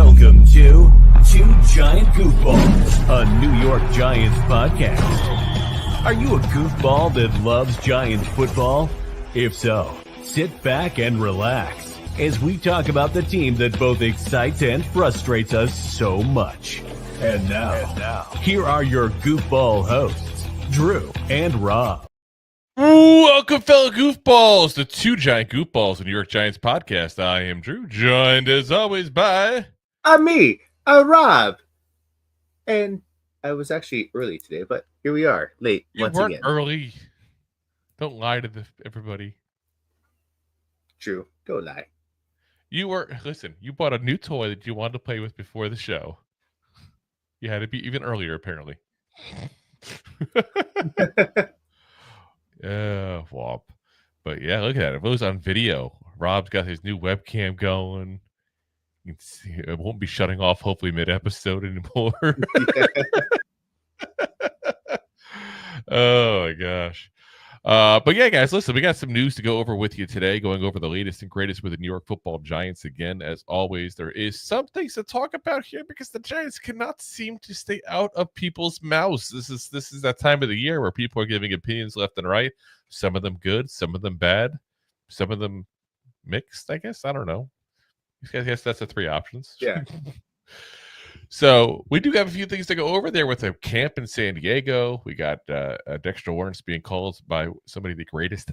Welcome to Two Giant Goofballs, a New York Giants podcast. Are you a goofball that loves Giants football? If so, sit back and relax as we talk about the team that both excites and frustrates us so much. And now, here are your goofball hosts, Drew and Rob. Welcome, fellow goofballs, to Two Giant Goofballs, the New York Giants podcast. I am Drew, joined as always by... me, Rob. And I was actually early today, but here we are, late once again. You weren't early. Don't lie to everybody. True, don't lie. Listen, you bought a new toy that you wanted to play with before the show. You had to be even earlier, apparently. Womp. But yeah, look at it. If it was on video, Rob's got his new webcam going. You can see it won't be shutting off, hopefully, mid-episode anymore. Oh, my gosh. But yeah, guys, listen, we got some news to go over with you today, going over the latest and greatest with the New York Football Giants. Again, as always, there is some things to talk about here because the Giants cannot seem to stay out of people's mouths. This is that time of the year where people are giving opinions left and right. Some of them good, some of them bad, some of them mixed, I guess. I don't know. I guess that's the three options. Yeah. So we do have a few things to go over there with a camp in San Diego. We got Dexter Lawrence being called by somebody the greatest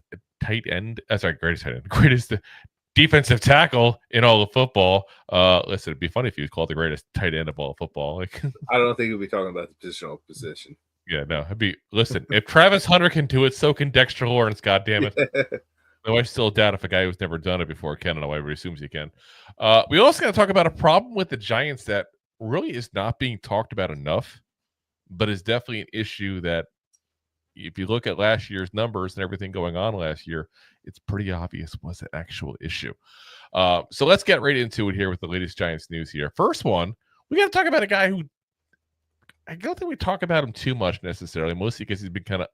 greatest defensive tackle in all of football. Listen, it'd be funny if he was called the greatest tight end of all of football. Like, I don't think we'll be talking about the positional position. Yeah, no, listen, if Travis Hunter can do it, so can Dexter Lawrence, goddammit. Though I still doubt if a guy who's never done it before can. I don't know why everybody assumes he can. We also got to talk about a problem with the Giants that really is not being talked about enough, but is definitely an issue that if you look at last year's numbers and everything going on last year, it's pretty obvious was an actual issue. So let's get right into it here with the latest Giants news here. First one, we got to talk about a guy who I don't think we talk about him too much necessarily, mostly because he's been kind of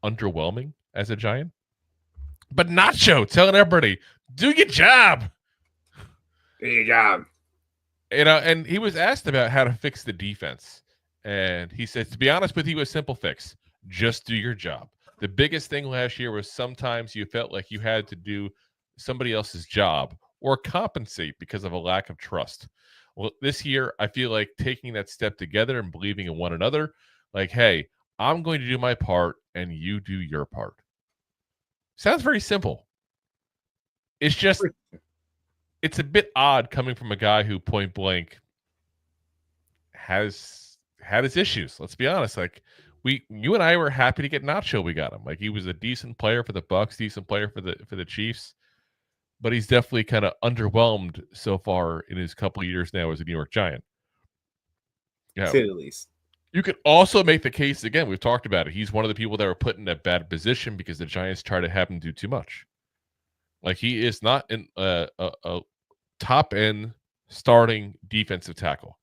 underwhelming as a Giant. But Nacho telling everybody, do your job. Do your job. You know, and he was asked about how to fix the defense. And he said, to be honest with you, a simple fix. Just do your job. The biggest thing last year was sometimes you felt like you had to do somebody else's job or compensate because of a lack of trust. Well, this year, I feel like taking that step together and believing in one another, like, hey, I'm going to do my part and you do your part. Sounds very simple. It's just, it's a bit odd coming from a guy who point blank has had his issues. Let's be honest. Like you and I were happy to get Nacho. We got him. Like he was a decent player for the Bucs, decent player for the Chiefs, but he's definitely kind of underwhelmed so far in his couple of years now as a New York Giant. Yeah, to say the least. You could also make the case, again, we've talked about it. He's one of the people that were put in a bad position because the Giants try to have him do too much. Like he is not a top-end starting defensive tackle.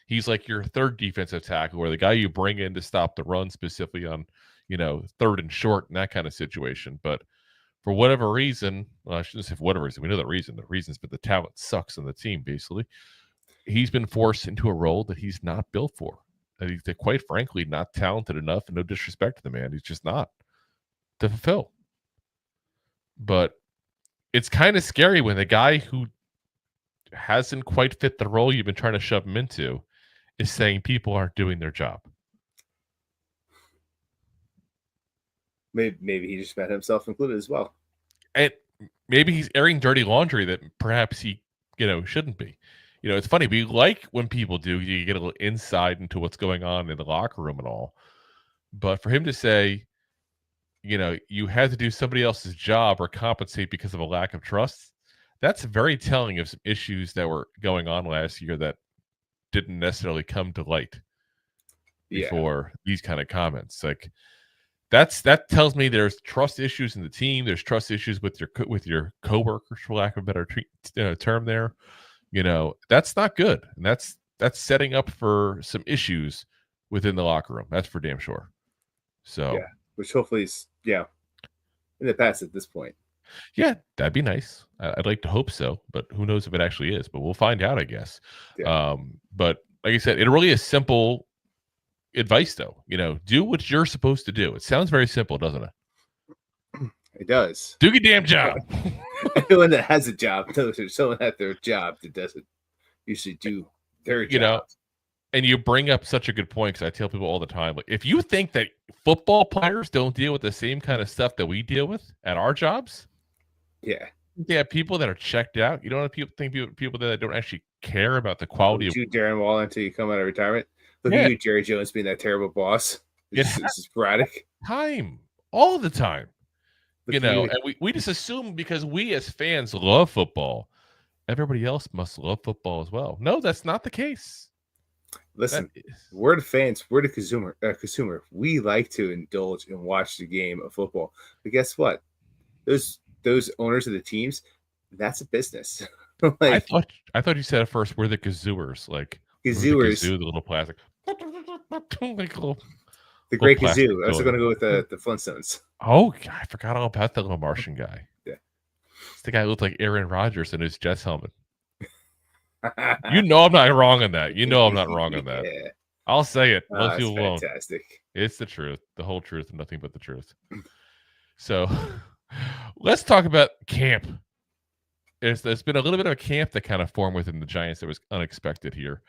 He's like your third defensive tackle, or the guy you bring in to stop the run, specifically on, third and short and that kind of situation. But for whatever reason, well, I shouldn't say for whatever reason. We know the reason. The reason's but the talent sucks on the team, basically. He's been forced into a role that he's not built for. That he's quite frankly not talented enough, and no disrespect to the man, he's just not to fulfill. But it's kind of scary when the guy who hasn't quite fit the role you've been trying to shove him into is saying people aren't doing their job. Maybe he just met himself included as well. And maybe he's airing dirty laundry that perhaps he, shouldn't be. It's funny. We like when people do. You get a little insight into what's going on in the locker room and all. But for him to say, you had to do somebody else's job or compensate because of a lack of trust, that's very telling of some issues that were going on last year that didn't necessarily come to light before these kind of comments. Like that tells me there's trust issues in the team. There's trust issues with your coworkers, for lack of a better term there. That's not good. And that's setting up for some issues within the locker room. That's for damn sure. So, which hopefully is, in the past at this point. Yeah, that'd be nice. I'd like to hope so, but who knows if it actually is? But we'll find out, I guess. Yeah. But like I said, it really is simple advice, though. Do what you're supposed to do. It sounds very simple, doesn't it? It does. Do your damn job. Anyone that has a job knows there's someone at their job that doesn't usually do their job. And you bring up such a good point, because I tell people all the time, like, if you think that football players don't deal with the same kind of stuff that we deal with at our jobs, yeah, they have people that are checked out. You don't have people that don't actually care about the quality of you Darren Waller until you come out of retirement. Look at you, Jerry Jones, being that terrible boss. It's sporadic. Time, all the time. And we just assume because we as fans love football, everybody else must love football as well. No, that's not the case. Listen, we're the fans. We're the consumer. We like to indulge and watch the game of football. But guess what? Those owners of the teams, that's a business. I thought you said at first we're the kazooers, like kazooers, the little plastic, the great kazoo. I was going to go with the Flintstones. Oh, God, I forgot all about that little Martian guy. Yeah, it's the guy who looked like Aaron Rodgers in his Jets helmet. I'm not wrong on that. I'm not wrong on that. Yeah. I'll say it. Let you alone. Fantastic. It's the truth, the whole truth, and nothing but the truth. So, let's talk about camp. There's been a little bit of a camp that kind of formed within the Giants that was unexpected here,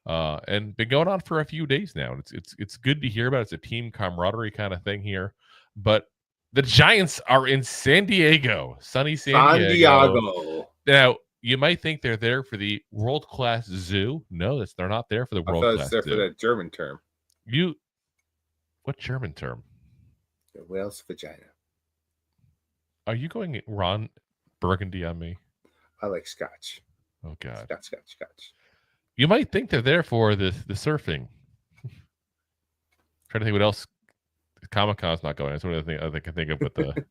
and been going on for a few days now. It's good to hear about. It's a team camaraderie kind of thing here, but the Giants are in San Diego, sunny San Diego. Now, you might think they're there for the world-class zoo. No, they're not there for the world-class zoo. I thought it's there for that German term. What German term? The whale's vagina. Are you going Ron Burgundy on me? I like Scotch. Oh, God. Scotch. You might think they're there for the surfing. Trying to think what else. Comic-Con's not going. That's one of the things I can think of with the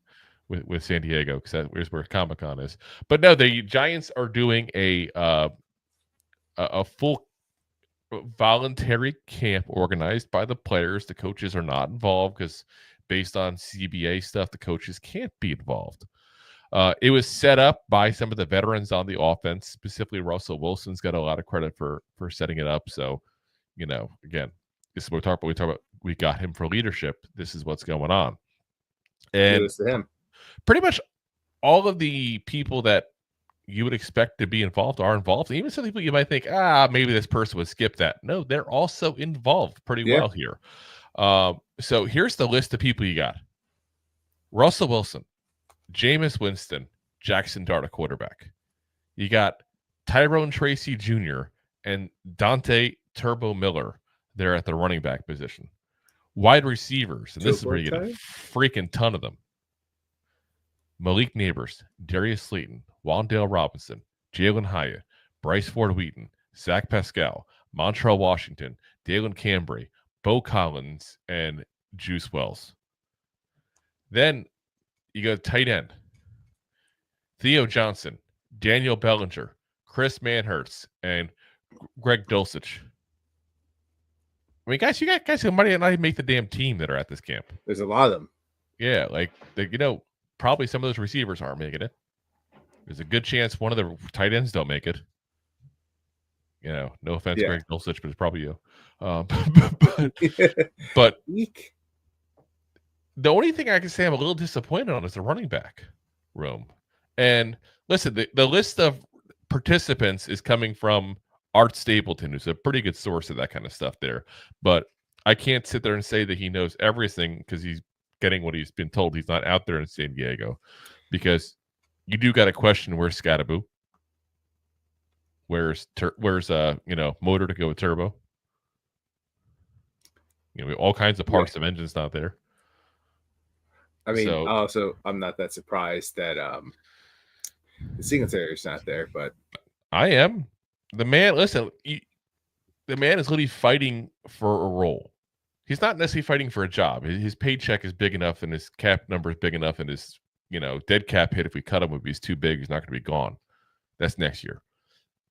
with San Diego, because that's where Comic-Con is. But no, the Giants are doing a full voluntary camp organized by the players. The coaches are not involved because based on CBA stuff, the coaches can't be involved. It was set up by some of the veterans on the offense, specifically Russell Wilson's got a lot of credit for setting it up. So, again, this is what we talk about. We got him for leadership. This is what's going on. And to him. Pretty much all of the people that you would expect to be involved are involved. Even some people you might think, maybe this person would skip that. No, they're also involved pretty well here. So here's the list of people you got. Russell Wilson, Jameis Winston, Jaxson Dart, a quarterback. You got Tyrone Tracy Jr. and Dante Turbo Miller there at the running back position. Wide receivers, and this is where you get a freaking ton of them. Malik Nabers, Darius Slayton, Wan'Dale Robinson, Jalen Hyatt, Bryce Ford Wheaton, Zach Pascal, Montrell Washington, Dalen Cambry, Bo Collins, and Juice Wells. Then you go tight end. Theo Johnson, Daniel Bellinger, Chris Manhertz, and Greg Dulcich. I mean, guys, you got guys who might not even make the damn team that are at this camp. There's a lot of them. Yeah, probably some of those receivers aren't making it. There's a good chance one of the tight ends don't make it. No offense, Greg Dulcich, but it's probably you. But the only thing I can say I'm a little disappointed on is the running back room. And listen, the list of participants is coming from Art Stapleton, who's a pretty good source of that kind of stuff there. But I can't sit there and say that he knows everything because he's getting what he's been told. He's not out there in San Diego, because you do got to question where's Scattaboo, where's motor to go with turbo. All kinds of parts of engines not there. I mean, I'm not that surprised that the Singletary is not there, but I am. The man, listen, the man is literally fighting for a role. He's not necessarily fighting for a job. His paycheck is big enough and his cap number is big enough, and his, dead cap hit, if we cut him, would be too big. He's not going to be gone. That's next year.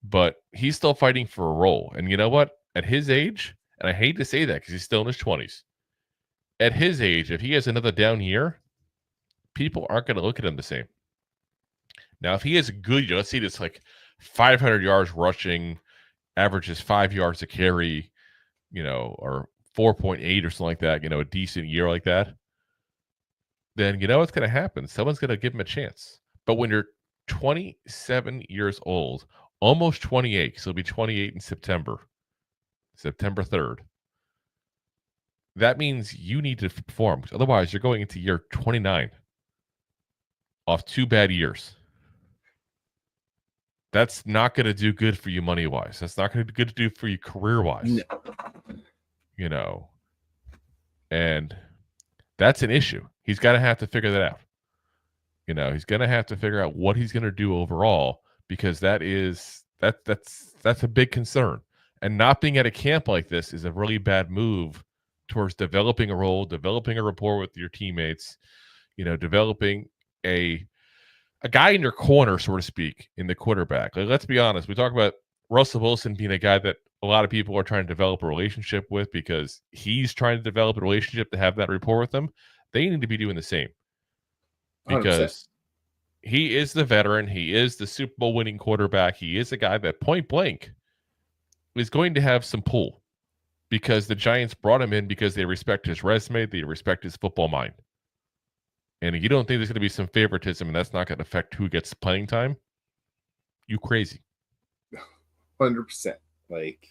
But he's still fighting for a role. And you know what? At his age, and I hate to say that because he's still in his 20s, at his age, if he has another down year, people aren't going to look at him the same. Now, if he is a good year, let's see this like 500 yards rushing, averages 5 yards a carry, or 4.8 or something like that, a decent year like that, then you know what's going to happen. Someone's going to give him a chance. But when you're 27 years old, almost 28, because he'll be 28 in September 3rd, that means you need to perform. Otherwise, you're going into year 29 off 2 bad years. That's not going to do good for you money-wise. That's not going to be good to do for you career-wise. No. And that's an issue. He's going to have to figure that out. He's going to have to figure out what he's going to do overall, because that's a big concern. And not being at a camp like this is a really bad move towards developing a role, developing a rapport with your teammates, developing a guy in your corner, so to speak, in the quarterback. Like, let's be honest. We talk about Russell Wilson being a guy that a lot of people are trying to develop a relationship with because he's trying to develop a relationship to have that rapport with them. They need to be doing the same, because 100%. He is the veteran. He is the Super Bowl winning quarterback. He is a guy that point blank is going to have some pull, because the Giants brought him in because they respect his resume. They respect his football mind. And you don't think there's going to be some favoritism and that's not going to affect who gets playing time? You crazy. 100%. Like,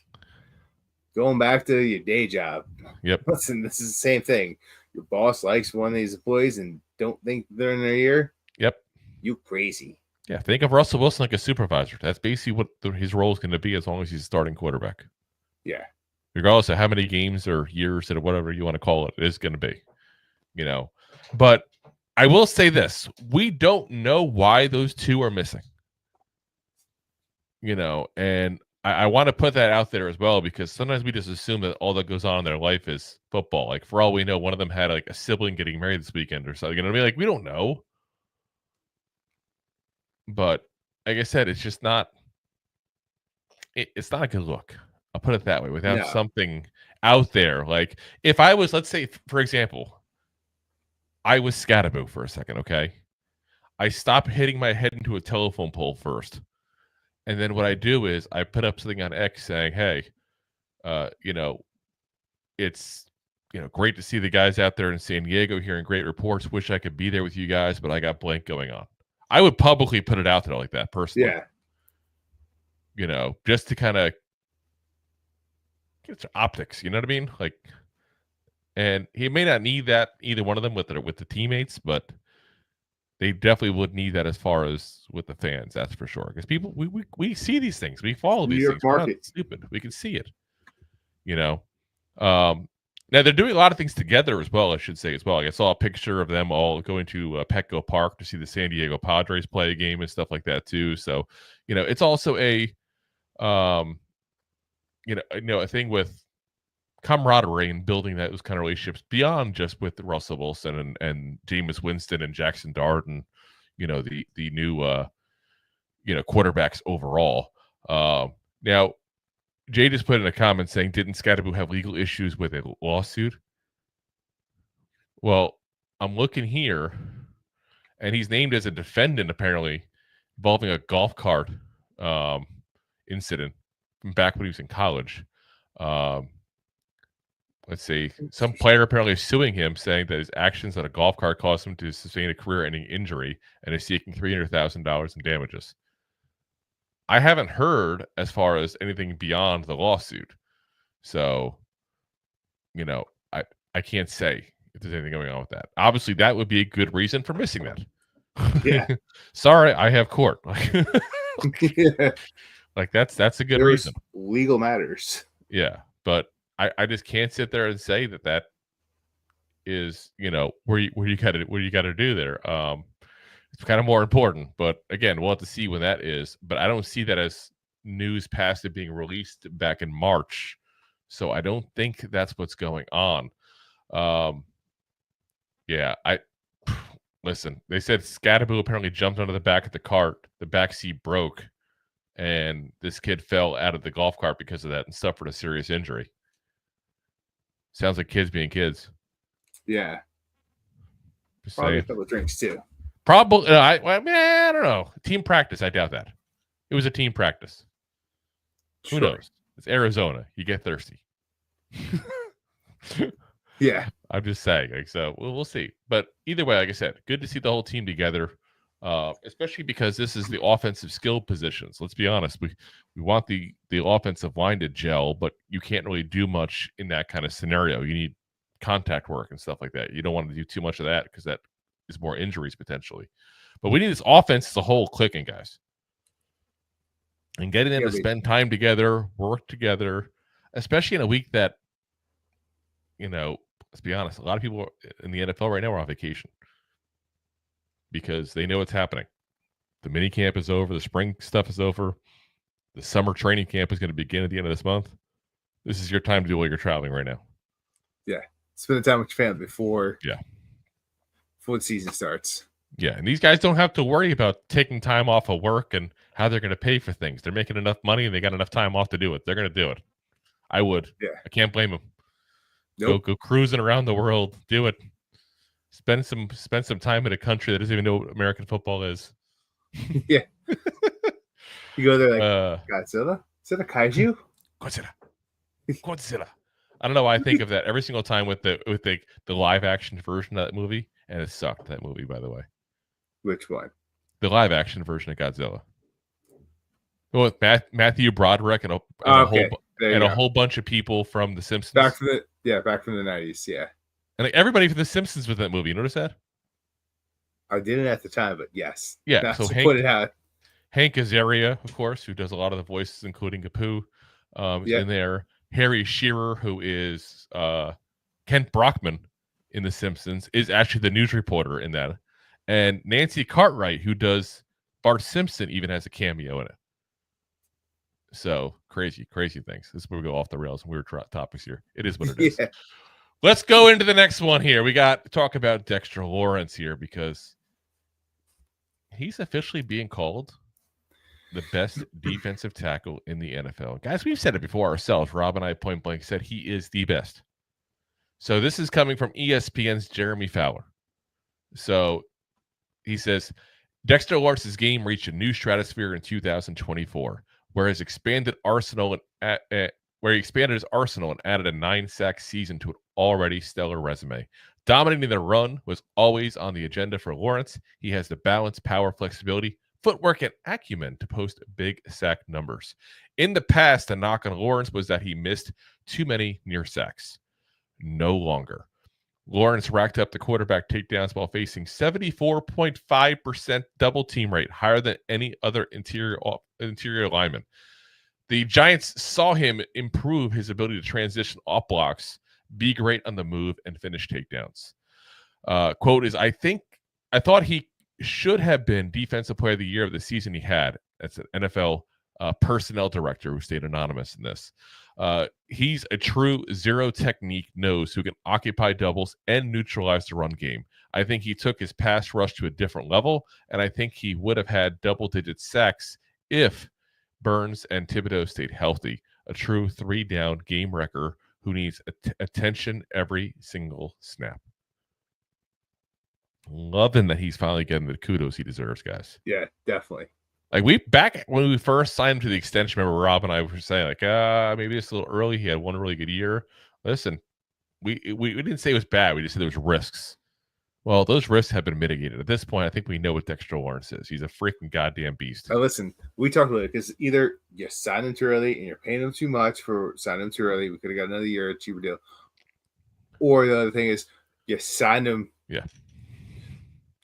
going back to your day job. Yep. Listen, this is the same thing. Your boss likes one of these employees and don't think they're in their ear. Yep. You crazy. Yeah, think of Russell Wilson like a supervisor. That's basically what his role is going to be as long as he's a starting quarterback. Yeah. Regardless of how many games or years or whatever you want to call it, it is going to be. But I will say this. We don't know why those two are missing. And I want to put that out there as well, because sometimes we just assume that all that goes on in their life is football. Like, for all we know, one of them had like a sibling getting married this weekend or something. Like, we don't know. But like I said, it's just not. It's not a good look. I'll put it that way. Without something out there, like if I was, let's say, for example, I was Scatterbo for a second. Okay, I stop hitting my head into a telephone pole first. And then what I do is I put up something on X saying, hey, it's, great to see the guys out there in San Diego hearing great reports. Wish I could be there with you guys, but I got blank going on. I would publicly put it out there like that personally. Yeah. Just to kind of get some optics, you know what I mean? Like, and he may not need that, either one of them with the teammates, but they definitely would need that as far as with the fans. That's for sure. Because people, we see these things, we follow these things. We're not stupid. We can see it. Now they're doing a lot of things together as well. I should say as well. Like, I saw a picture of them all going to Petco Park to see the San Diego Padres play a game and stuff like that too. So, it's also a, a thing with camaraderie and building those kind of relationships beyond just with Russell Wilson and Jameis Winston and Jaxson Dart and the new quarterbacks overall. Now Jay just put in a comment saying, didn't Scatterbo have legal issues with a lawsuit? Well, I'm looking here, and he's named as a defendant apparently involving a golf cart incident from back when he was in college. Let's see. Some player apparently is suing him, saying that his actions on a golf cart caused him to sustain a career-ending injury and is seeking $300,000 in damages. I haven't heard as far as anything beyond the lawsuit. So, I can't say if there's anything going on with that. Obviously, that would be a good reason for missing that. Yeah. Sorry, I have court. Yeah. Like that's a good reason. Legal matters. Yeah, but I just can't sit there and say that is where you got to do there. It's kind of more important, but again, we'll have to see when that is. But I don't see that as news past it being released back in March, so I don't think that's what's going on. Yeah, listen. They said Scatterbo apparently jumped onto the back of the cart. The back seat broke, and this kid fell out of the golf cart because of that and suffered a serious injury. Sounds like kids being kids. Yeah. Just Probably saying. a couple of drinks too. Probably. I don't know. Team practice. I doubt that. It was a team practice. Sure. Who knows? It's Arizona. You get thirsty. Yeah. I'm just saying. Like, so we'll see. But either way, like I said, good to see the whole team together. Especially because this is the offensive skill positions. Let's be honest. We want the offensive line to gel, but you can't really do much in that kind of scenario. You need contact work and stuff like that. You don't want to do too much of that because that is more injuries potentially. But we need this offense as a whole clicking, guys. And getting them to spend time together, work together, especially in a week that, let's be honest, a lot of people in the NFL right now are on vacation because they know what's happening. The mini camp is over. The spring stuff is over. The summer training camp is going to begin at the end of this month. This is your time to do all your traveling right now. Yeah. Spend the time with your family before the season starts. Yeah, and these guys don't have to worry about taking time off of work and how they're going to pay for things. They're making enough money and they got enough time off to do it. They're going to do it. I would. Yeah. I can't blame them. Nope. Go cruising around the world. Do it. Spend some time in a country that doesn't even know what American football is. Yeah. You go there like Godzilla? Is it a kaiju? Godzilla. I don't know why I think of that every single time with the live action version of that movie, and it sucked, that movie, by the way. Which one? The live action version of Godzilla. With Matthew Broderick and a whole bunch of people from The Simpsons. Back from the 90s, yeah. And like everybody from The Simpsons was in that movie. You notice that? I didn't at the time, but yes. Yeah. That's So put it out. Hank Azaria, of course, who does a lot of the voices, including Apu, is in there. Harry Shearer, who is Kent Brockman in The Simpsons, is actually the news reporter in that. And Nancy Cartwright, who does Bart Simpson, even has a cameo in it. So crazy things. This is where we go off the rails and weird topics here. It is what it is. Yeah. Let's go into the next one here. We got to talk about Dexter Lawrence here because he's officially being called the best defensive tackle in the NFL. Guys, we've said it before ourselves. Rob and I point blank said he is the best. So this is coming from ESPN's Jeremy Fowler. So he says, Dexter Lawrence's game reached a new stratosphere in 2024, where he expanded his arsenal and added a 9-sack season to an already stellar resume. Dominating the run was always on the agenda for Lawrence. He has the balance, power, flexibility, footwork, and acumen to post big sack numbers. In the past, the knock on Lawrence was that he missed too many near sacks. No longer. Lawrence racked up the quarterback takedowns while facing 74.5% double team rate, higher than any other interior lineman. The Giants saw him improve his ability to transition off blocks, be great on the move, and finish takedowns. Quote is, I thought he should have been Defensive Player of the Year of the season he had. That's an NFL personnel director who stayed anonymous in this. He's a true zero technique nose who can occupy doubles and neutralize the run game. I think he took his pass rush to a different level, and I think he would have had double-digit sacks if Burns and Thibodeau stayed healthy. A true 3-down game wrecker who needs attention every single snap. Loving that he's finally getting the kudos he deserves, guys. Yeah, definitely. Like back when we first signed him to the extension, remember Rob and I were saying like, maybe it's a little early. He had one really good year. Listen, we didn't say it was bad. We just said there was risks. Well, those risks have been mitigated. At this point, I think we know what Dexter Lawrence is. He's a freaking goddamn beast. Listen, we talked about it because either you sign him too early and you're paying him too much for signing him too early. We could have got another year, a cheaper deal. Or the other thing is you signed him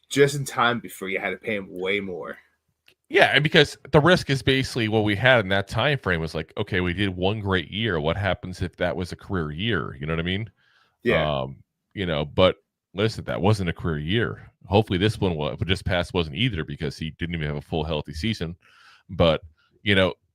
just in time before you had to pay him way more. Yeah, and because the risk is basically what we had in that time frame was like, okay, we did one great year. What happens if that was a career year? You know what I mean? Yeah. But listen, that wasn't a career year. Hopefully this one just passed wasn't either because he didn't even have a full healthy season. But,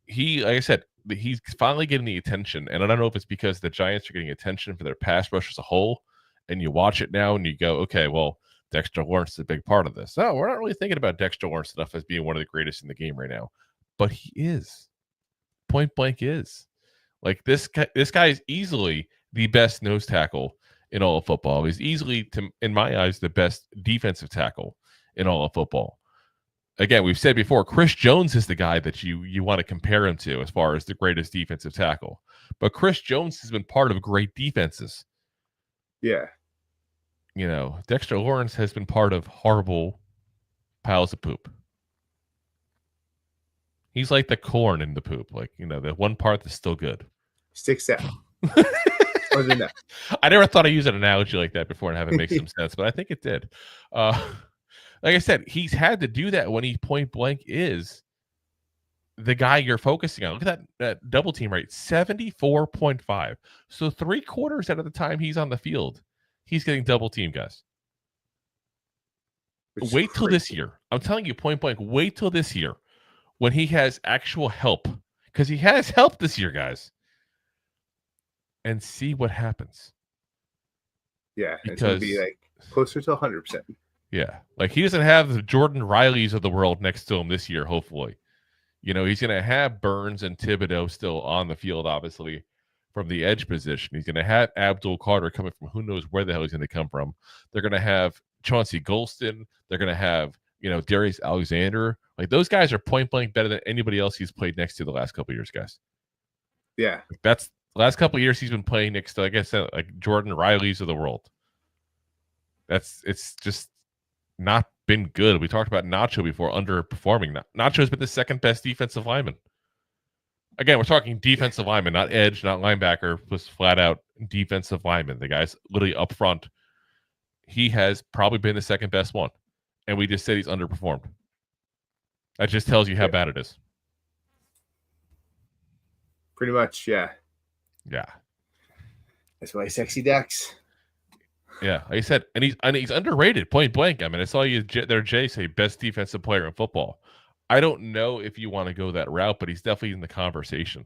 he, like I said, he's finally getting the attention. And I don't know if it's because the Giants are getting attention for their pass rush as a whole. And you watch it now and you go, okay, well, Dexter Lawrence is a big part of this. No, we're not really thinking about Dexter Lawrence enough as being one of the greatest in the game right now. But he is. Point blank is. Like this guy is easily the best nose tackle in all of football. He's easily, in my eyes, the best defensive tackle in all of football. Again, we've said before, Chris Jones is the guy that you want to compare him to as far as the greatest defensive tackle. But Chris Jones has been part of great defenses. Yeah. Dexter Lawrence has been part of horrible piles of poop. He's like the corn in the poop, the one part that's still good. Sticks out. Other than that. I never thought I'd use an analogy like that before and have it make some sense, but I think it did. Like I said, he's had to do that when he point blank is the guy you're focusing on. Look at that double team rate, 74.5. So 3/4 out of the time he's on the field, he's getting double team, guys. Wait till this year. I'm telling you point blank, wait till this year when he has actual help, because he has help this year, guys, and see what happens. Yeah, it's going to be like closer to 100%. Yeah, he doesn't have the Jordan Rileys of the world next to him this year, hopefully. He's going to have Burns and Thibodeau still on the field, obviously, from the edge position. He's going to have Abdul Carter coming from who knows where the hell he's going to come from. They're going to have Chauncey Golston. They're going to have, Darius Alexander. Those guys are point blank better than anybody else he's played next to the last couple of years, guys. Yeah. That's the last couple of years he's been playing next to, like I said, Jordan Rileys of the world. It's just not been good. We talked about Nacho before underperforming. Nacho's been the second best defensive lineman. Again, we're talking defensive lineman, not edge, not linebacker, just flat out defensive lineman. The guy's literally up front. He has probably been the second best one. And we just said he's underperformed. That just tells you how bad it is. Pretty much, yeah. Yeah. That's why sexy Dex. Yeah, like I said, and he's underrated, point blank. I mean, I saw you there, Jay, say best defensive player in football. I don't know if you want to go that route, but he's definitely in the conversation.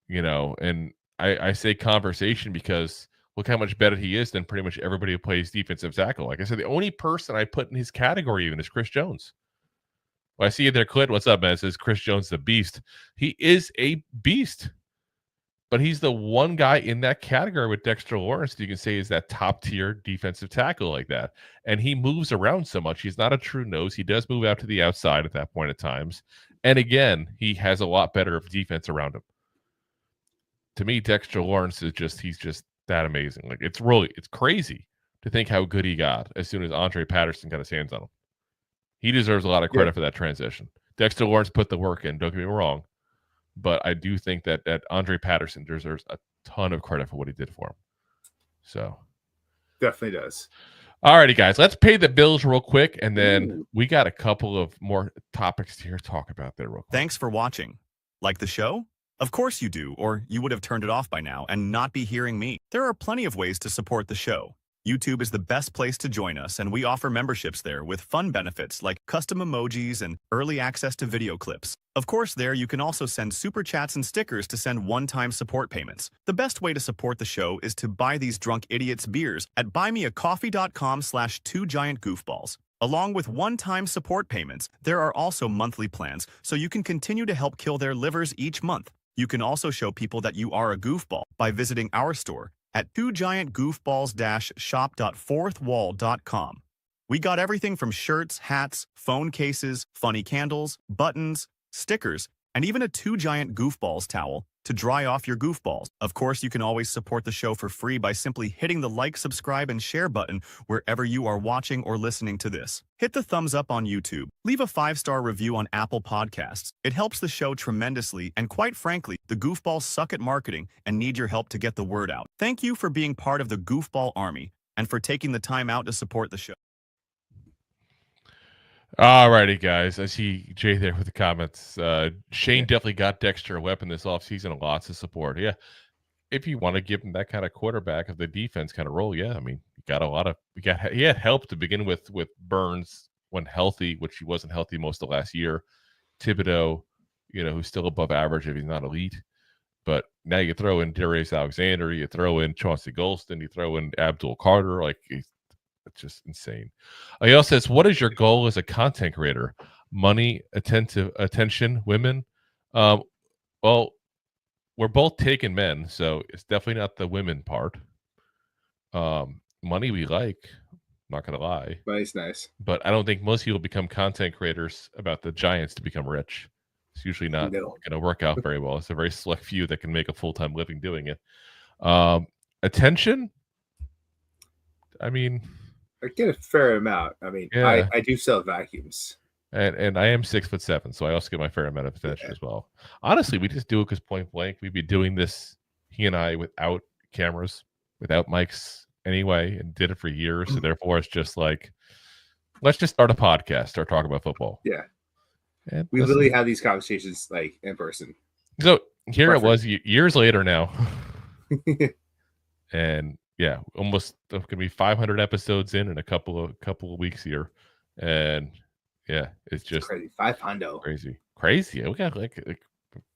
And I say conversation because look how much better he is than pretty much everybody who plays defensive tackle. Like I said, the only person I put in his category even is Chris Jones. Well, I see you there, Clint. What's up, man? It says Chris Jones the beast. He is a beast. But he's the one guy in that category with Dexter Lawrence that you can say is that top-tier defensive tackle like that. And he moves around so much. He's not a true nose. He does move out to the outside at that point at times. And again, he has a lot better of defense around him. To me, Dexter Lawrence he's just that amazing. It's crazy to think how good he got as soon as Andre Patterson got his hands on him. He deserves a lot of credit for that transition. Dexter Lawrence put the work in, don't get me wrong. But I do think that Andre Patterson deserves a ton of credit for what he did for him. So definitely does. All righty, guys. Let's pay the bills real quick, and then we got a couple of more topics to talk about there real quick. Thanks for watching. Like the show? Of course you do, or you would have turned it off by now and not be hearing me. There are plenty of ways to support the show. YouTube is the best place to join us, and we offer memberships there with fun benefits like custom emojis and early access to video clips. Of course, there you can also send super chats and stickers to send one-time support payments. The best way to support the show is to buy these drunk idiots beers at buymeacoffee.com/2giantgoofballs. Along with one-time support payments, there are also monthly plans, so you can continue to help kill their livers each month. You can also show people that you are a goofball by visiting our store at 2giantgoofballs-shop.fourthwall.com. We got everything from shirts, hats, phone cases, funny candles, buttons, stickers, and even a 2 Giant Goofballs towel to dry off your goofballs. Of course, you can always support the show for free by simply hitting the like, subscribe, and share button wherever you are watching or listening to this. Hit the thumbs up on YouTube. Leave a 5-star review on Apple Podcasts. It helps the show tremendously, and quite frankly, the Goofballs suck at marketing and need your help to get the word out. Thank you for being part of the Goofball Army and for taking the time out to support the show. All righty, guys. I see Jay there with the comments. Shane definitely got Dexter a weapon this offseason, lots of support. Yeah, if you want to give him that kind of quarterback of the defense kind of role, yeah. I mean, he had help to begin with Burns when healthy, which he wasn't healthy most of last year. Thibodeau, who's still above average if he's not elite. But now you throw in Darius Alexander, you throw in Chauncey Golston, you throw in Abdul Carter, it's just insane. He also says, what is your goal as a content creator? Money, attention, women? Well, we're both taken men, so it's definitely not the women part. Money we like. not gonna lie. Nice. But I don't think most people become content creators about the Giants to become rich. It's usually not going to work out very well. It's a very select few that can make a full-time living doing it. Attention, I mean, I get a fair amount. I mean, yeah. I do sell vacuums. And I am 6'7", so I also get my fair amount of attention as well. Honestly, we just do it because point blank, we'd be doing this, he and I, without cameras, without mics anyway, and did it for years. So therefore, it's just like, let's just start a podcast, start talking about football. Yeah. And we literally have these conversations like in person. So here it was years later now. And yeah, almost going to be 500 episodes in a couple of weeks here. And yeah, it's just crazy. 500. Crazy. We got like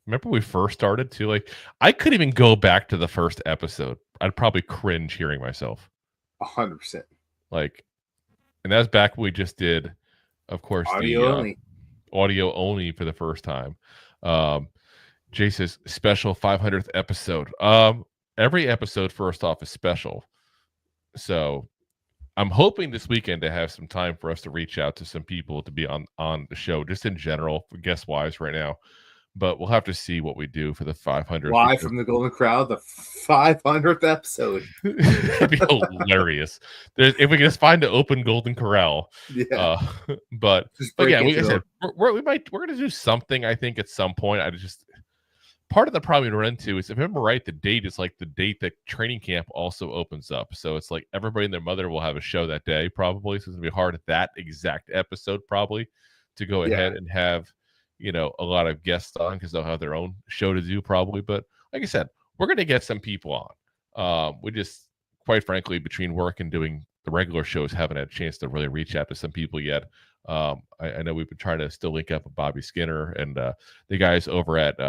remember we first started too? Like, I couldn't even go back to the first episode. I'd probably cringe hearing myself. 100%. Like, and that's back when we just did, of course, audio only for the first time. Jay says special 500th episode. Every episode, first off, is special. So I'm hoping this weekend to have some time for us to reach out to some people to be on the show, just in general, guest wise right now. But we'll have to see what we do for the 500th. Live from the Golden Corral, the 500th episode. It'd be hilarious. If we can just find an open Golden Corral. Yeah. But yeah, like I said, we're going to do something, I think, at some point. Part of the problem we run into is, if I remember right, the date is like the date that training camp also opens up. So it's like everybody and their mother will have a show that day, probably. So it's going to be hard at that exact episode, probably, to go ahead and have, a lot of guests on, because they'll have their own show to do, probably. But like I said, we're going to get some people on. We just, quite frankly, between work and doing the regular shows, haven't had a chance to really reach out to some people yet. I know we've been trying to still link up with Bobby Skinner and the guys over at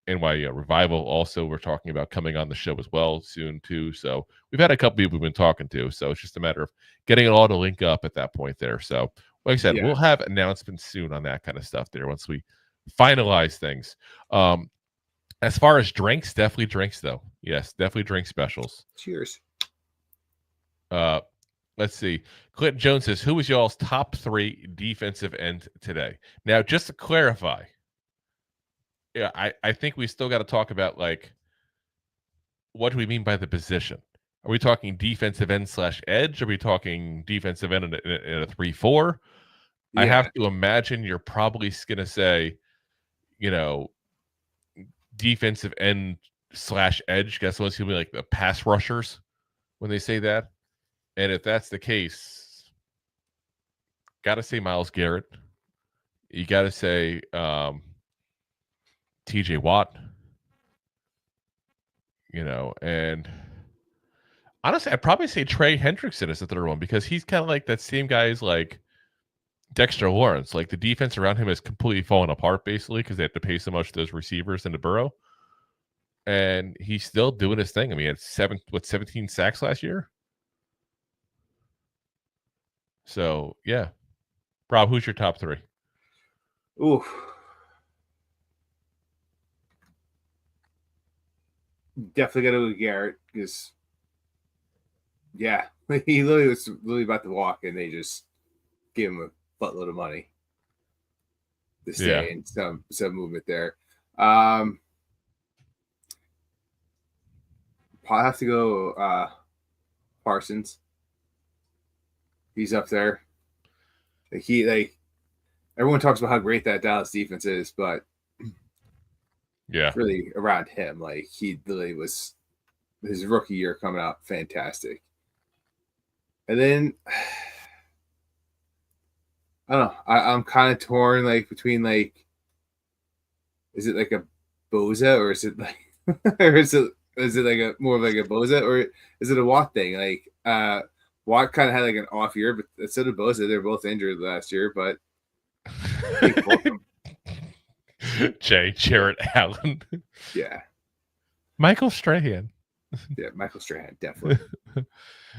NY Revival. Also, we're talking about coming on the show as well soon too. So we've had a couple people we've been talking to. So it's just a matter of getting it all to link up at that point there. So like I said, we'll have announcements soon on that kind of stuff there once we finalize things. As far as drinks, definitely drinks though. Yes, definitely drink specials. Cheers. Let's see. Clinton Jones says, who was y'all's top 3 defensive end today? Now, just to clarify, yeah, I think we still got to talk about, like, what do we mean by the position? Are we talking defensive end / edge? Are we talking defensive end in a 3-4? Yeah. I have to imagine you're probably going to say, defensive end / edge. Guess what's going to be like the pass rushers when they say that? And if that's the case, got to say Myles Garrett. You got to say TJ Watt. And honestly, I'd probably say Trey Hendrickson is the third one, because he's kind of like that same guy as like Dexter Lawrence. Like, the defense around him has completely fallen apart, basically, because they have to pay so much to those receivers and to Burrow. And he's still doing his thing. I mean, he had 17 sacks last year. So, yeah. Rob, who's your top 3? Ooh. Definitely got to go with Garrett, because, he literally was about to walk, and they just gave him a buttload of money to stay in some movement there. Probably have to go Parsons. He's up there. Everyone talks about how great that Dallas defense is, but really around him, like, he literally was, his rookie year coming out fantastic. And then I don't know. I'm kind of torn, like, between, like, is it like a Boza, or is it like, or is it like a more of like a Boza, or is it a Watt thing? Like, Watt kind of had like an off year, but so did Boza. They're both injured last year, but Jarrett Allen. Yeah. Michael Strahan. Yeah, Michael Strahan, definitely.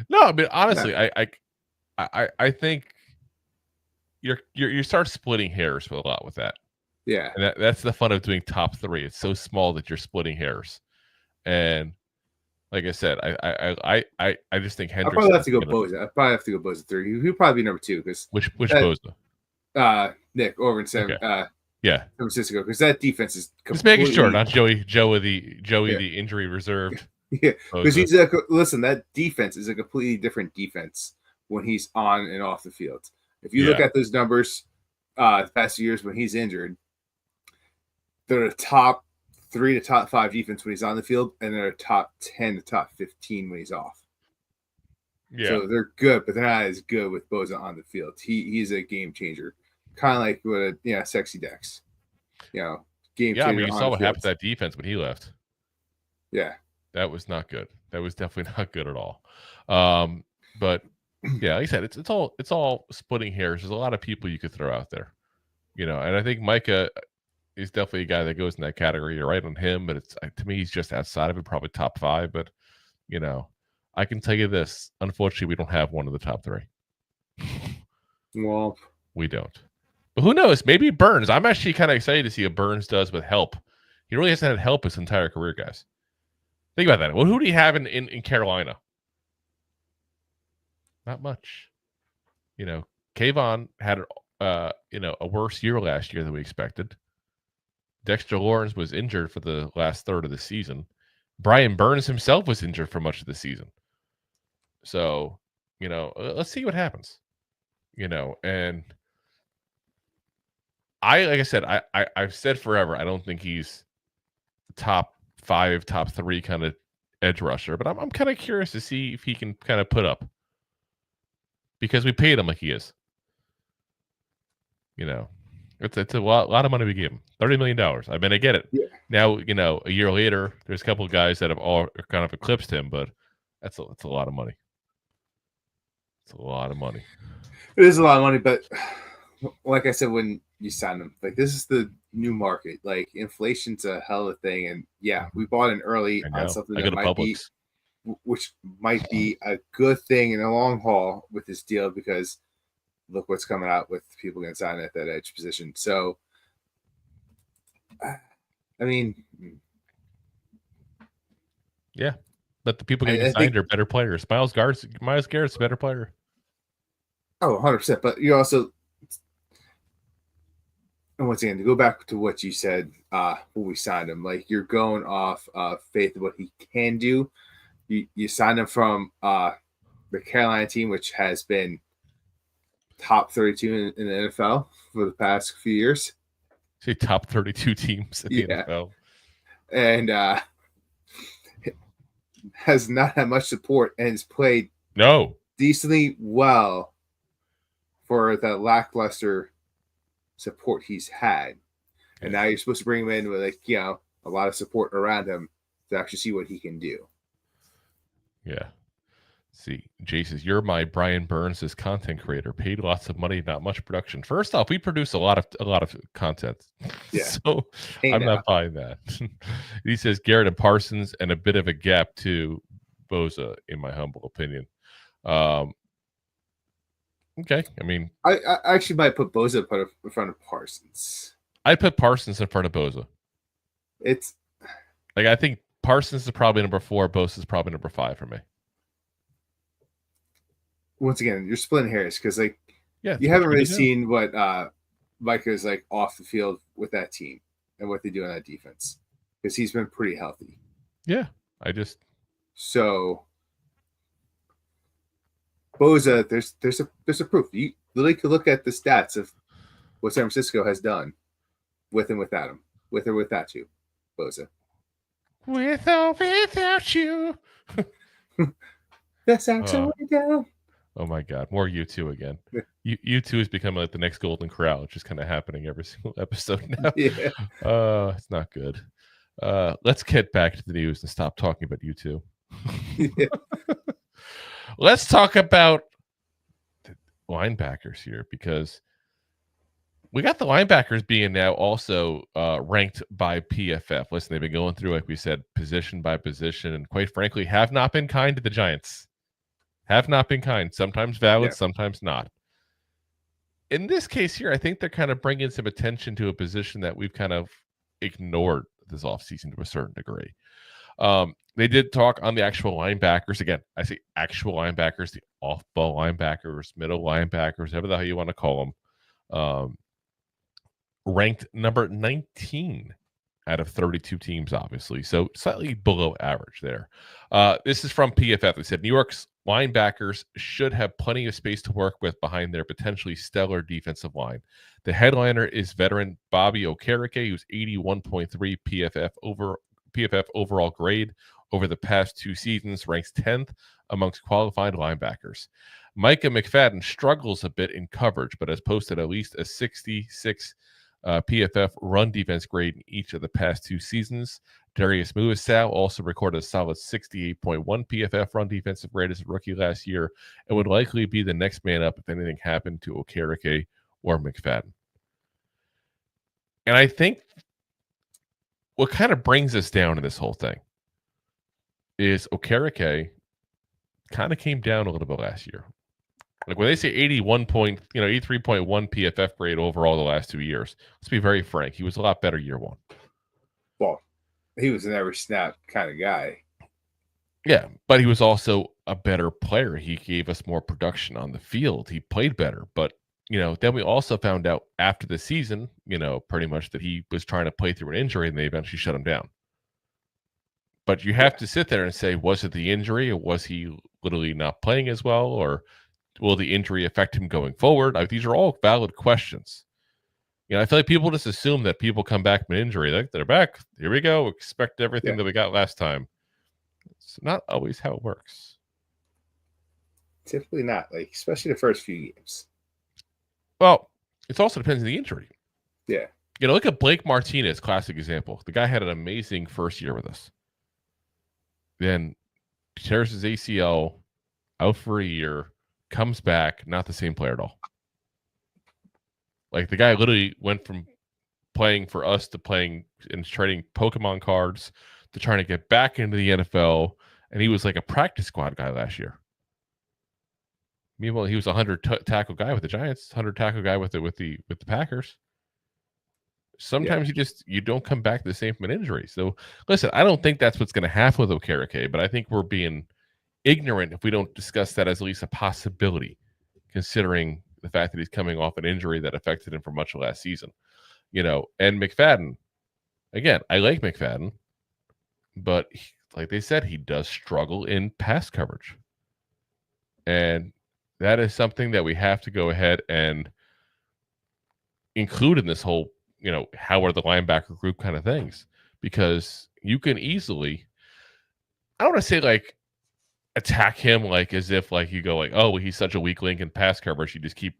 No, I mean, honestly, I think you start splitting hairs a lot with that. Yeah. And that's the fun of doing top 3. It's so small that you're splitting hairs. And Like I said, I just think Hendricks. I'll probably have to go Bosa. I'll probably have to go Bosa 3. He'll probably be number 2 because which Bosa? Nick over in San Francisco, because that defense is just making sure, not Joey the injury reserved. Yeah, because listen, that defense is a completely different defense when he's on and off the field. If you look at those numbers, the past few years when he's injured, they're the top 3 to top 5 defense when he's on the field, and they're top 10 to top 15 when he's off. Yeah, so they're good, but they're not as good with Bosa on the field. He's a game changer, kind of like what Sexy Dex, game changer. Yeah, I mean, you saw what happened to that defense when he left. Yeah. That was not good. That was definitely not good at all. But yeah, like I said, it's all splitting hairs. There's a lot of people you could throw out there, and I think Micah is definitely a guy that goes in that category. You're right on him, but to me, he's just outside of it, probably top 5. But I can tell you this: unfortunately, we don't have one of the top 3. Well, we don't. But who knows? Maybe Burns. I'm actually kind of excited to see what Burns does with help. He really hasn't had help his entire career, guys. Think about that. Well, who do you have in Carolina? Not much. Kayvon had a worse year last year than we expected. Dexter Lawrence was injured for the last third of the season. Brian Burns himself was injured for much of the season. So, let's see what happens. And like I said, I've said forever, I don't think he's top 5, top 3 kind of edge rusher, but I'm kind of curious to see if he can kind of put up, because we paid him like he is. It's a lot of money we gave him. $30 million. I mean, I get it. Yeah. Now, a year later, there's a couple of guys that have all kind of eclipsed him, but that's a lot of money. It's a lot of money. It is a lot of money, but like I said, when you sign them, like, this is the new market. Like, inflation's a hell of a thing, and we bought in early on something that which might be a good thing in the long haul with this deal, because look what's coming out with people getting signed at that edge position. So, I mean, yeah, but the people getting signed are better players. Myles Garrett's a better player. Oh, 100%. But you also, and once again, to go back to what you said when we signed him, like, you're going off faith of what he can do. You signed him from the Carolina team, which has been top 32 in the NFL for the past few years. Say top 32 teams in the NFL. And has not had much support and has played decently well for the lackluster support he's had. And now you're supposed to bring him in with a lot of support around him to actually see what he can do. Yeah. See, Jay says, you're my Brian Burns as content creator. Paid lots of money, not much production. First off, we produce a lot of content. Yeah. So I'm not buying that. He says Garrett and Parsons, and a bit of a gap to Bosa, in my humble opinion. Okay. I mean, I actually might put Bosa in front of Parsons. I put Parsons in front of Bosa. It's like, I think Parsons is probably number 4. Bosa is probably number 5 for me. Once again, you're splitting hairs because, you haven't really seen what Micah is like off the field with that team and what they do on that defense, because he's been pretty healthy. Yeah, so Bosa, there's a proof. You literally could look at the stats of what San Francisco has done with and without him, with or without you, Bosa. With or without you. That's actually down. Oh my God, more U2 again. U2 is becoming like the next Golden Corral. It's just kind of happening every single episode now. Yeah. It's not good. Let's get back to the news and stop talking about U2. Yeah. Let's talk about the linebackers here, because we got the linebackers being now also ranked by PFF. Listen, they've been going through, like we said, position by position, and quite frankly, have not been kind to the Giants. Have not been kind. Sometimes valid, sometimes not. In this case here, I think they're kind of bringing some attention to a position that we've kind of ignored this offseason to a certain degree. They did talk on the actual linebackers. Again, I say actual linebackers, the off-ball linebackers, middle linebackers, whatever the hell you want to call them. Ranked number 19 out of 32 teams, obviously. So slightly below average there. This is from PFF. They said New York's linebackers should have plenty of space to work with behind their potentially stellar defensive line. The headliner is veteran Bobby Okereke, who's 81.3 PFF overall grade over the past 2 seasons, ranks 10th amongst qualified linebackers. Micah McFadden struggles a bit in coverage, but has posted at least a 66 PFF run defense grade in each of the past 2 seasons. Darius Muasau also recorded a solid 68.1 PFF run defensive grade as a rookie last year and would likely be the next man up if anything happened to Okereke or McFadden. And I think what kind of brings us down to this whole thing is Okereke kind of came down a little bit last year. Like when they say 83.1 PFF grade overall the last 2 years, let's be very frank, he was a lot better year 1. Well, he was an every snap kind of guy. Yeah, but he was also a better player. He gave us more production on the field. He played better. But, then we also found out after the season, pretty much that he was trying to play through an injury and they eventually shut him down. But you have to sit there and say, was it the injury or was he literally not playing as well? Or will the injury affect him going forward? These are all valid questions. I feel like people just assume that people come back from an injury. Like, they're back. Here we go. Expect everything that we got last time. It's not always how it works. Typically not, especially the first few games. Well, it also depends on the injury. Yeah. Look at Blake Martinez, classic example. The guy had an amazing first year with us. Then tears his ACL, out for a year, comes back, not the same player at all. Like, the guy literally went from playing for us to playing and trading Pokemon cards to trying to get back into the NFL, and he was like a practice squad guy last year. Meanwhile, he was a 100 tackle guy with the Giants, 100 tackle guy with the Packers. Sometimes you don't come back the same from an injury. So listen, I don't think that's what's going to happen with Okereke, but I think we're being ignorant if we don't discuss that as at least a possibility, considering the fact that he's coming off an injury that affected him for much of last season. And McFadden, again, I like McFadden, but like they said, he does struggle in pass coverage. And that is something that we have to go ahead and include in this whole, how are the linebacker group kind of things, because you can easily, I don't want to say attack him as if you go oh, he's such a weak link in pass coverage. You just keep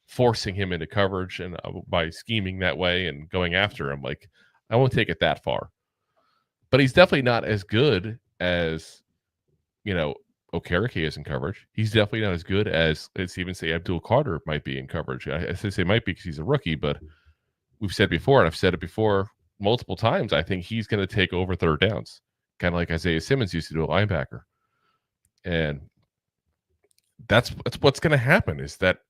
forcing him into coverage and by scheming that way and going after him. I won't take it that far, but he's definitely not as good as, Okereke is in coverage. He's definitely not as good as, let's even say, Abdul Carter might be in coverage. I say might be because he's a rookie, but we've said before, and I've said it before multiple times, I think he's going to take over third downs, kind of like Isaiah Simmons used to do a linebacker. And that's what's going to happen, is that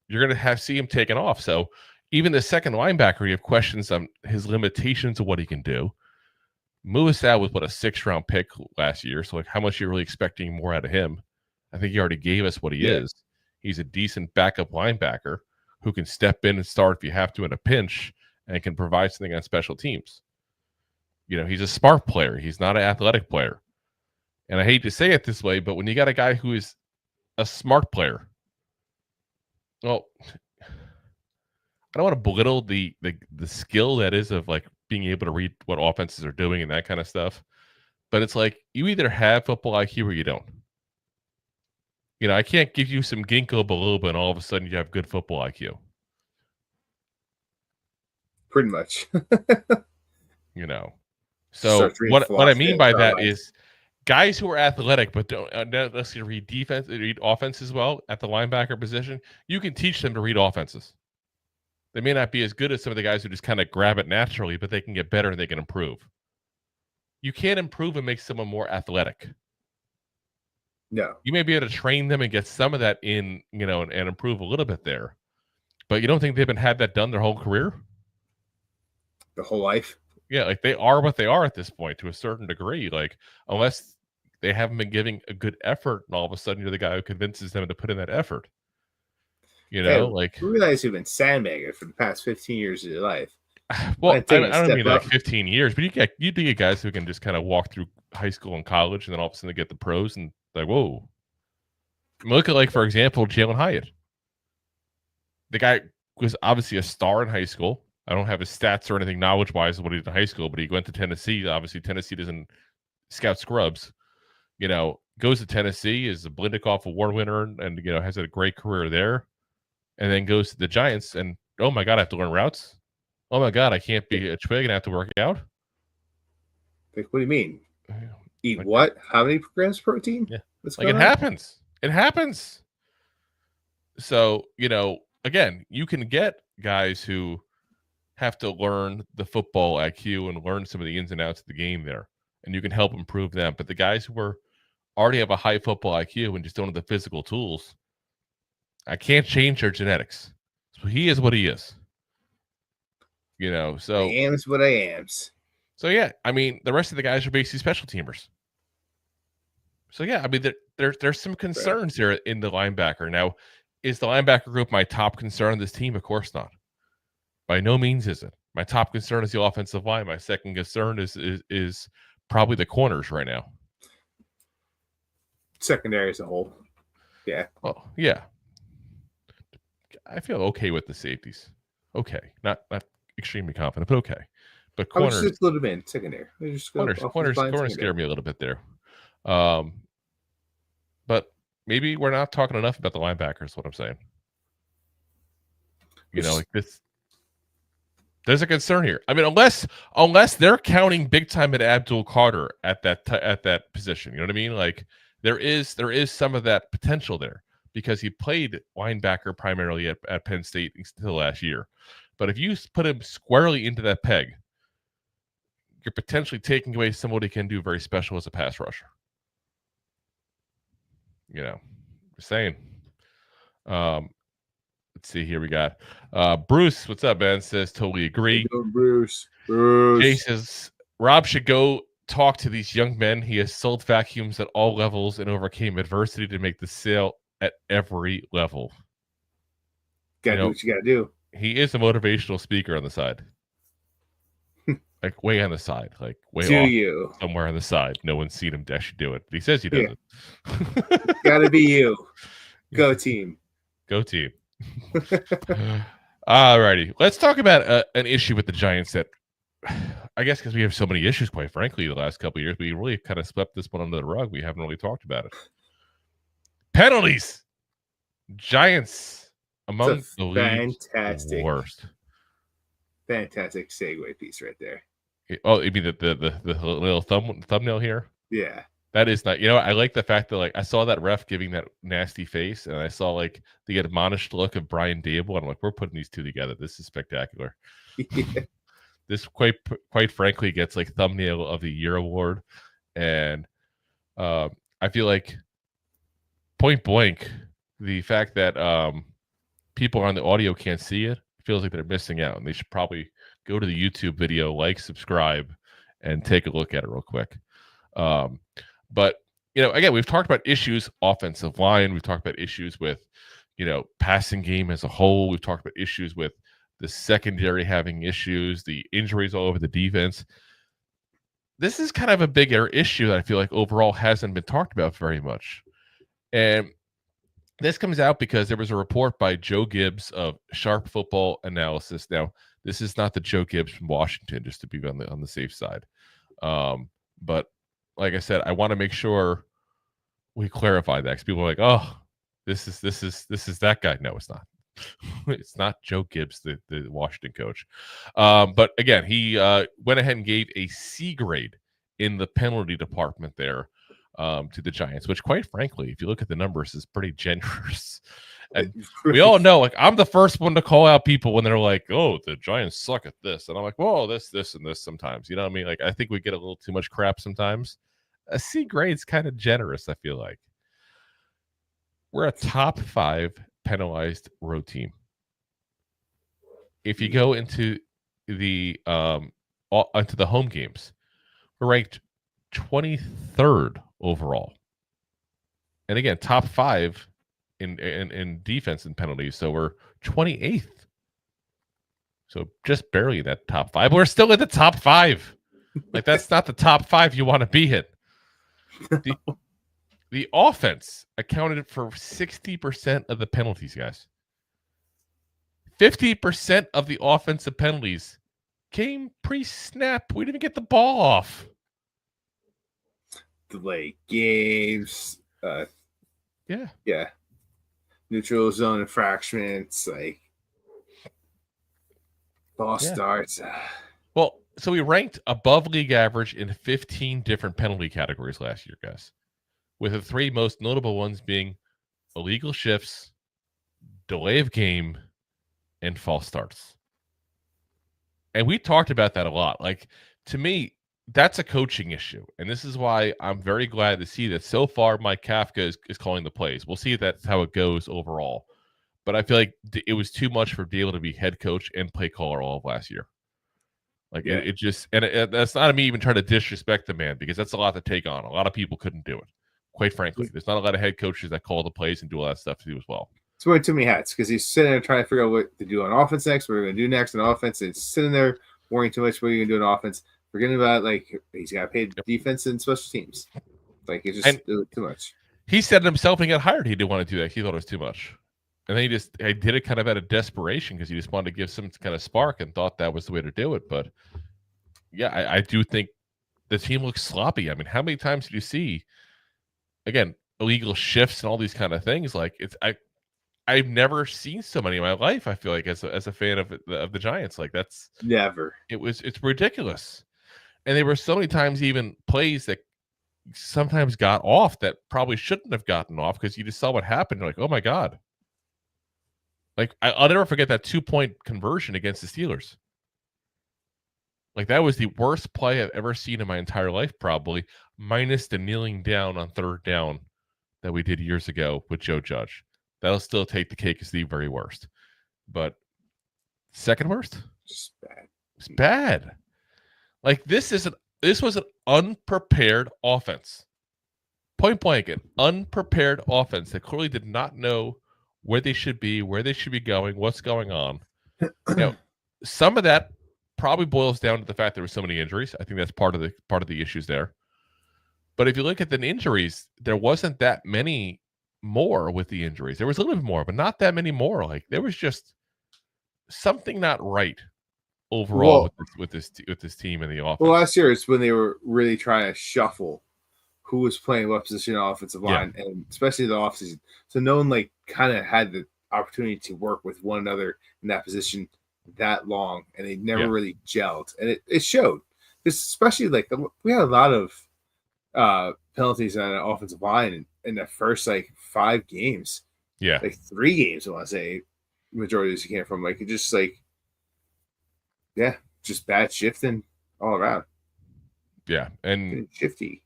you're going to see him taken off. So even the second linebacker, you have questions on his limitations of what he can do. Muasau was a 6th-round pick last year. So how much are you really expecting more out of him? I think he already gave us what he is. He's a decent backup linebacker who can step in and start if you have to in a pinch and can provide something on special teams. He's a smart player. He's not an athletic player. And I hate to say it this way, but when you got a guy who is a smart player, well, I don't want to belittle the skill that is of being able to read what offenses are doing and that kind of stuff. But it's you either have football IQ or you don't. I can't give you some ginkgo biloba and all of a sudden you have good football IQ. Pretty much. So what I mean by that is guys who are athletic but don't necessarily read offenses well at the linebacker position, you can teach them to read offenses. They may not be as good as some of the guys who just kind of grab it naturally, but they can get better and they can improve. You can't improve and make someone more athletic. No. You may be able to train them and get some of that in, and improve a little bit there. But you don't think they've had that done their whole career? The whole life? Yeah, like they are what they are at this point to a certain degree. Like unless they haven't been giving a good effort, and all of a sudden you're the guy who convinces them to put in that effort. You know, like we realize you've been sandbagging for the past 15 years of your life. well, I don't mean like 15 years, but you do get guys who can just kind of walk through high school and college, and then all of a sudden they get the pros, and like, whoa. I mean, look at, like, for example, Jalen Hyatt. The guy was obviously a star in high school. I don't have his stats or anything knowledge-wise of what he did in high school, but he went to Tennessee. Obviously, Tennessee doesn't scout scrubs. You know, goes to Tennessee, is a Blindikoff Award winner, and you know, has a great career there. And then goes to the Giants, and oh my God, I have to learn routes. Oh my God, I can't be a twig and I have to work out. Like, what do you mean? Eat what? How many grams of protein? Yeah, like it happens. It happens. So, you know, again, you can get guys who have to learn the football IQ and learn some of the ins and outs of the game there, and you can help improve them. But the guys who already have a high football IQ and just don't have the physical tools, I can't change their genetics. So he is what he is. You know, so I am's what I am's. So yeah, I mean, the rest of the guys are basically special teamers. So yeah, I mean, there's some concerns here in the linebacker. Now, is the linebacker group my top concern on this team? Of course not. By no means is it. My top concern is the offensive line. My second concern is probably the corners right now. Secondary as a whole. Yeah. Oh, yeah. I feel okay with the safeties. Okay. Not extremely confident, but okay. But corners, I was just a little bit in secondary. Corners scare me a little bit there. But maybe we're not talking enough about the linebackers. What I'm saying, you know, like this. There's a concern here. I mean, unless they're counting big time at Abdul Carter at that position, you know what I mean? Like there is some of that potential there because he played linebacker primarily at Penn State until last year. But if you put him squarely into that peg, you're potentially taking away somebody who can do very special as a pass rusher. You know, just saying. Let's see here. We got Bruce. What's up, man? Says totally agree. Bruce. Jay says Rob should go talk to these young men. He has sold vacuums at all levels and overcame adversity to make the sale at every level. Gotta do what you gotta do. He is a motivational speaker on the side. Like way on the side, like way do off you somewhere on the side. No one's seen him actually do it, but he says he does it. Gotta be you. Go team. Go team. Alrighty, let's talk about an issue with the Giants that I guess because we have so many issues, quite frankly, the last couple of years, we really kind of swept this one under the rug. We haven't really talked about it. Penalties. Giants among the league's worst. Fantastic segue piece right there. Oh, you mean the little thumbnail here? Yeah. That is not, you know, I like the fact that like I saw that ref giving that nasty face, and I saw like the admonished look of Brian Dable, and I'm like, we're putting these two together. This is spectacular. Yeah. This quite frankly gets like thumbnail of the year award, and I feel like point blank the fact that people on the audio can't see it feels like they're missing out, and they should probably go to the YouTube video, like, subscribe, and take a look at it real quick. But, you know, again, we've talked about issues, offensive line. We've talked about issues with, you know, passing game as a whole. We've talked about issues with the secondary having issues, the injuries all over the defense. This is kind of a bigger issue that I feel like overall hasn't been talked about very much. And this comes out because there was a report by Joe Gibbs of Sharp Football Analysis. Now, this is not the Joe Gibbs from Washington, just to be on the safe side. But like I said, I want to make sure we clarify that because people are like, "Oh, this is that guy." No, it's not. It's not Joe Gibbs, the Washington coach. But again, he went ahead and gave a C grade in the penalty department there to the Giants, which, quite frankly, if you look at the numbers, is pretty generous. And we all know, like, I'm the first one to call out people when they're like, "Oh, the Giants suck at this," and I'm like, "Well, this, and this." Sometimes, you know what I mean? Like, I think we get a little too much crap sometimes. A C grade's kind of generous, I feel like. We're a top 5 penalized road team. If you go into the into the home games. We're ranked 23rd overall. And again, top 5 in defense and penalties. So we're 28th. So just barely in that top 5. We're still in the top 5. Like, that's not the top 5 you want to be in. The offense accounted for 60% of the penalties, guys. 50% of the offensive penalties came pre-snap. We didn't even get the ball off. Delay games. Yeah. Neutral zone infractions, like false starts. Well, so we ranked above league average in 15 different penalty categories last year, guys, with the 3 most notable ones being illegal shifts, delay of game, and false starts. And we talked about that a lot. Like, to me, that's a coaching issue. And this is why I'm very glad to see that so far Mike Kafka is calling the plays. We'll see if that's how it goes overall. But I feel like it was too much for Dale to be head coach and play caller all of last year. Like, it just, and that's not me even trying to disrespect the man, because that's a lot to take on. A lot of people couldn't do it. Quite frankly, there's not a lot of head coaches that call the plays and do all that stuff too as well. It's wearing too many hats, because he's sitting there trying to figure out what to do on offense next. What we're going to do next on offense. It's sitting there worrying too much. What are you going to do on offense? Forgetting about, like, he's got paid defense and special teams. Like, it just too much. He said it himself when he got hired. He didn't want to do that. He thought it was too much. And then he did it kind of out of desperation, because he just wanted to give some kind of spark and thought that was the way to do it. But yeah, I do think the team looks sloppy. I mean, how many times did you see, again, illegal shifts and all these kind of things? Like, I've never seen so many in my life, I feel like, as a fan of the Giants. Like, that's never. It's ridiculous. And there were so many times, even plays that sometimes got off that probably shouldn't have gotten off, because you just saw what happened. You're like, oh my God. Like, I'll never forget that 2-point conversion against the Steelers. Like, that was the worst play I've ever seen in my entire life, probably, minus the kneeling down on 3rd down that we did years ago with Joe Judge. That'll still take the cake as the very worst. But second worst? Just bad. It's bad. Like, this was an unprepared offense. Point blank, an unprepared offense that clearly did not know where they should be going, what's going on. Some of that probably boils down to the fact there were so many injuries. I think that's part of the issues there. But if you look at the injuries, there wasn't that many more with the injuries. There was a little bit more, but not that many more. Like, there was just something not right overall with this team and the offense. Well, last year is when they were really trying to shuffle who was playing what position on offensive line, and especially the offseason. So no one kind of had the opportunity to work with one another in that position that long, and they never really gelled, and it showed. Especially we had a lot of penalties on an offensive line in the first 5 games. Yeah, 3 games. I want to say majority of this came from it just just bad shifting all around. Yeah, and shifty.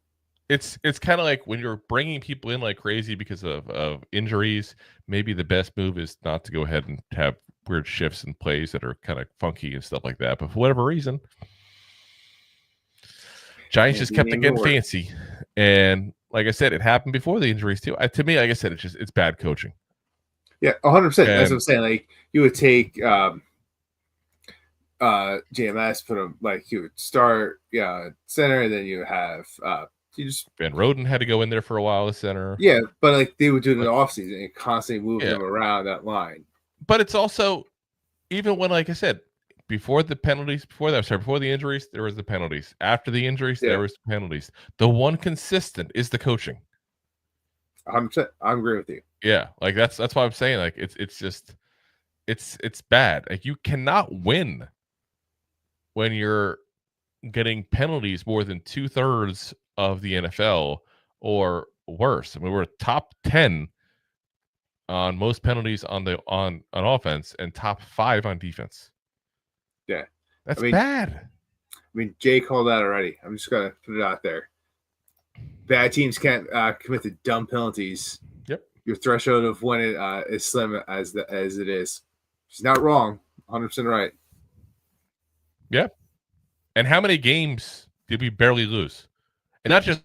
It's kind of like when you're bringing people in like crazy because of injuries, maybe the best move is not to go ahead and have weird shifts and plays that are kind of funky and stuff like that. But for whatever reason, Giants just kept getting fancy. And like I said, it happened before the injuries too. To me, like I said, it's bad coaching. Yeah, 100%. That's what I'm saying. You would take JMS, put him you would start center, and then you have Van Roden had to go in there for a while as center. Yeah, but they would do it in the offseason and constantly move them around that line. But it's also, even when, like I said, before the injuries, there was the penalties. After the injuries, there was the penalties. The one consistent is the coaching. 100%. I agree with you. Yeah, that's why I'm saying it's just it's bad. You cannot win when you're getting penalties more than 2/3 of the NFL or worse. I mean, we're top 10 on most penalties on offense and top 5 on defense. Yeah, that's bad. I mean, Jay called that already. I'm just gonna put it out there. Bad teams can't commit the dumb penalties. Yep. Your threshold of when it is slim as it is. She's not wrong. 100% right. Yeah. And how many games did we barely lose? And not just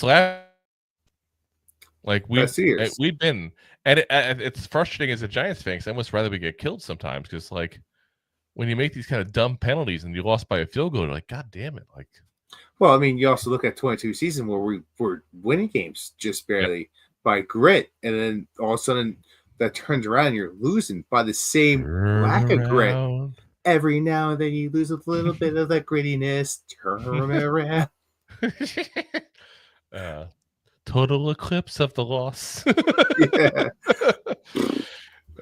last. Like we've been, and it's frustrating as a Giants fan. 'Cause I almost rather we get killed sometimes because, like, when you make these kind of dumb penalties and you lost by a field goal, you're like, God damn it! Like, well, I mean, you also look at 22 season where we were winning games just barely by grit, and then all of a sudden that turns around and you're losing by the same lack of grit. Every now and then you lose a little bit of that grittiness. Turn around. Total eclipse of the loss. Yeah.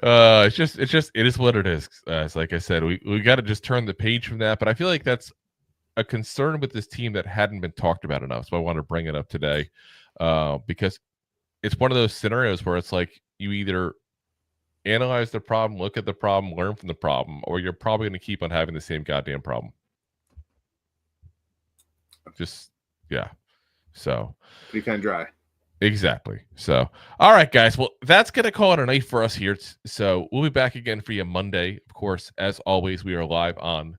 It is what it is. It's like I said, we got to just turn the page from that. But I feel like that's a concern with this team that hadn't been talked about enough. So I want to bring it up today because it's one of those scenarios where it's like you either analyze the problem, look at the problem, learn from the problem, or you're probably going to keep on having the same goddamn problem. So pretty kind of dry. Exactly. So, all right, guys. Well, that's going to call it a night for us here. So we'll be back again for you Monday. Of course, as always, we are live on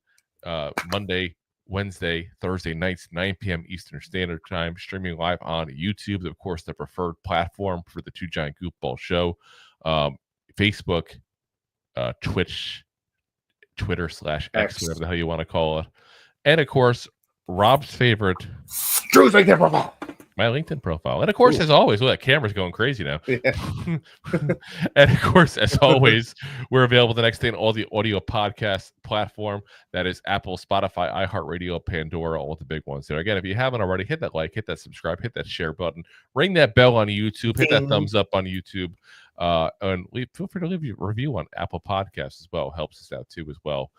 Monday, Wednesday, Thursday nights, 9 p.m. Eastern Standard Time, streaming live on YouTube, of course, the preferred platform for the Two Giant Goofball Show. Facebook, Twitch, Twitter / X, whatever the hell you want to call it. And, of course, Rob's favorite, Drew's LinkedIn profile. My LinkedIn profile. And, of course, as always, that camera's going crazy now. Yeah. And, of course, as always, we're available the next day on all the audio podcast platform. That is Apple, Spotify, iHeartRadio, Pandora, all the big ones there. Again, if you haven't already, hit that like, hit that subscribe, hit that share button, ring that bell on YouTube, hit that thumbs up on YouTube, and feel free to leave a review on Apple Podcasts as well. Helps us out, too, as well.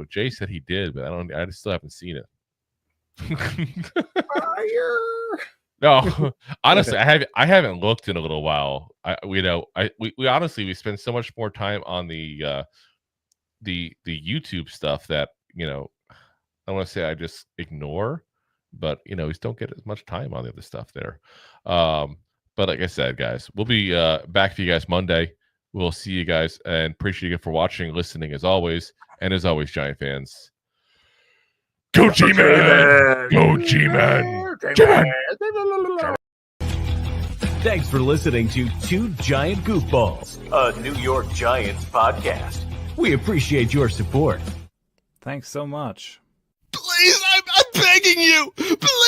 Jay said he did, but I still haven't seen it. No, honestly, I haven't looked in a little while. We honestly we spend so much more time on the YouTube stuff that I want to say I just ignore, but we just don't get as much time on the other stuff there. But like I said, guys, we'll be back for you guys Monday. We'll see you guys and appreciate you for watching, listening as always, and as always, Giant fans. Go G-Man! Go G-Man! G-Man! Thanks for listening to Two Giant Goofballs, a New York Giants podcast. We appreciate your support. Thanks so much. Please, I'm begging you. Please.